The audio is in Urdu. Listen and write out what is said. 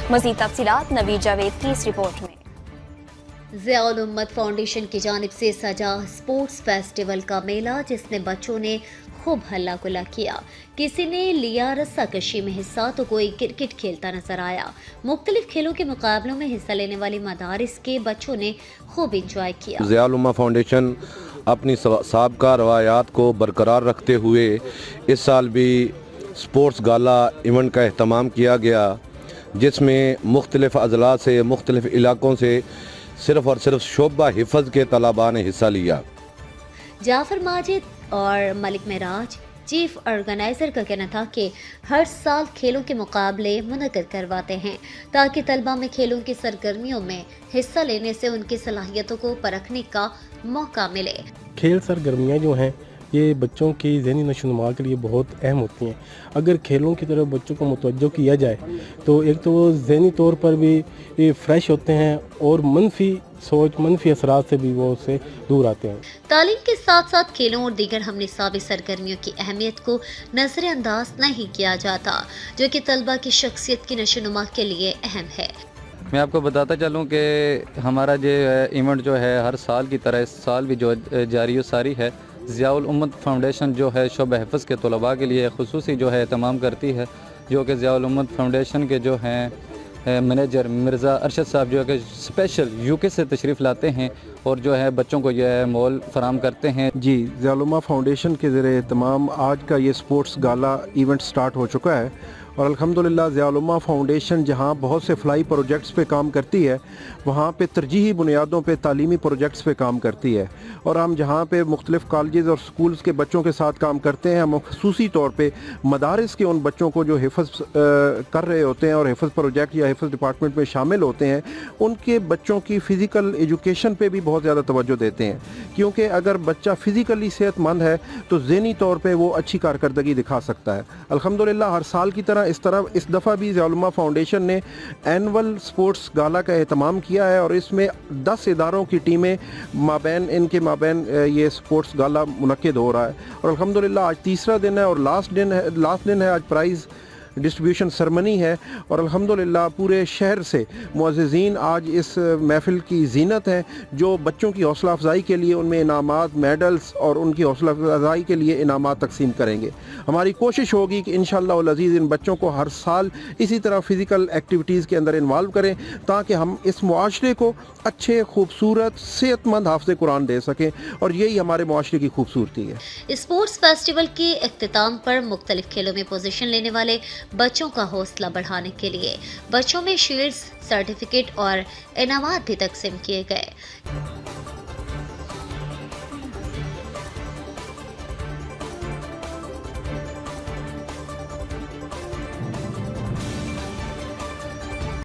مزید تفصیلات نوید جاوید کی اس رپورٹ میں۔ ضیاء الامت فاؤنڈیشن کی جانب سے سجا اسپورٹس فیسٹیول کا میلہ، جس میں بچوں نے خوب ہلا گلا کیا۔ کسی نے لیا رسہ کشی میں حصہ تو کوئی کرکٹ کھیلتا نظر آیا۔ مختلف کھیلوں کے مقابلوں میں حصہ لینے والی مدارس کے بچوں نے خوب انجوائے کیا۔ ضیاء الامت فاؤنڈیشن اپنی سابقہ روایات کو برقرار رکھتے ہوئے اس سال بھی اسپورٹس گالا ایونٹ کا اہتمام کیا گیا، جس میں مختلف اضلاع سے، مختلف علاقوں سے صرف اور صرف شعبہ حفظ کے طلباء نے حصہ لیا۔ جعفر ماجد اور ملک معراج چیف آرگنائزر کا کہنا تھا کہ ہر سال کھیلوں کے مقابلے منعقد کرواتے ہیں تاکہ طلباء میں کھیلوں کی سرگرمیوں میں حصہ لینے سے ان کی صلاحیتوں کو پرکھنے کا موقع ملے۔ کھیل سرگرمیاں جو ہیں یہ بچوں کی ذہنی نشو و نما کے لیے بہت اہم ہوتی ہیں۔ اگر کھیلوں کی طرف بچوں کو متوجہ کیا جائے تو ایک تو وہ ذہنی طور پر بھی فریش ہوتے ہیں اور منفی سوچ، منفی اثرات سے بھی وہ اس سے دور آتے ہیں۔ تعلیم کے ساتھ ساتھ کھیلوں اور دیگر ہم نصابی سرگرمیوں کی اہمیت کو نظر انداز نہیں کیا جاتا، جو کہ طلباء کی شخصیت کی نشو و نما کے لیے اہم ہے۔ میں آپ کو بتاتا چلوں کہ ہمارا جو ایونٹ جو ہے ہر سال کی طرح اس سال بھی جو جاری و ساری ہے، ضیاء الامت فاؤنڈیشن جو ہے شعبہ حفظ کے طلباء کے لیے خصوصی جو ہے اہتمام کرتی ہے، جو کہ ضیاء الامت فاؤنڈیشن کے جو ہیں منیجر مرزا ارشد صاحب جو ہے کہ اسپیشل یو کے سے تشریف لاتے ہیں اور جو ہے بچوں کو یہ مول فراہم کرتے ہیں۔ جی، ضیاء الامت فاؤنڈیشن کے زیر اہتمام آج کا یہ اسپورٹس گالا ایونٹ سٹارٹ ہو چکا ہے، اور الحمدللہ ضیاء الامت فاؤنڈیشن جہاں بہت سے فلائی پروجیکٹس پہ کام کرتی ہے، وہاں پہ ترجیحی بنیادوں پہ تعلیمی پروجیکٹس پہ کام کرتی ہے، اور ہم جہاں پہ مختلف کالجز اور سکولز کے بچوں کے ساتھ کام کرتے ہیں، ہم خصوصی طور پہ مدارس کے ان بچوں کو جو حفظ کر رہے ہوتے ہیں اور حفظ پروجیکٹ یا حفظ ڈپارٹمنٹ میں شامل ہوتے ہیں، ان کے بچوں کی فزیکل ایجوکیشن پہ بھی بہت زیادہ توجہ دیتے ہیں، کیونکہ اگر بچہ فزیکلی صحت مند ہے تو ذہنی طور پہ وہ اچھی کارکردگی دکھا سکتا ہے۔ الحمدللہ ہر سال کی طرح اس دفعہ بھی ضیاء الامت فاؤنڈیشن نے اینول سپورٹس گالا کا اہتمام کیا ہے، اور اس میں 10 اداروں کی ٹیمیں ان کے مابین یہ سپورٹس گالا منعقد ہو رہا ہے، اور الحمدللہ آج تیسرا دن ہے اور لاسٹ دن ہے، آج پرائز ڈسٹریبیوشن سرمنی ہے، اور الحمدللہ پورے شہر سے معززین آج اس محفل کی زینت ہیں، جو بچوں کی حوصلہ افزائی کے لیے ان میں انعامات، میڈلز اور ان کی حوصلہ افزائی کے لیے انعامات تقسیم کریں گے۔ ہماری کوشش ہوگی کہ انشاءاللہ العزیز ان بچوں کو ہر سال اسی طرح فزیکل ایکٹیویٹیز کے اندر انوالو کریں، تاکہ ہم اس معاشرے کو اچھے، خوبصورت، صحت مند حافظ قرآن دے سکیں، اور یہی ہمارے معاشرے کی خوبصورتی ہے۔ اسپورٹس فیسٹیول کے اختتام پر مختلف کھیلوں میں پوزیشن لینے والے بچوں کا حوصلہ بڑھانے کے لیے بچوں میں شیلڈز، سرٹیفکیٹ اور انعامات بھی تقسیم کیے گئے۔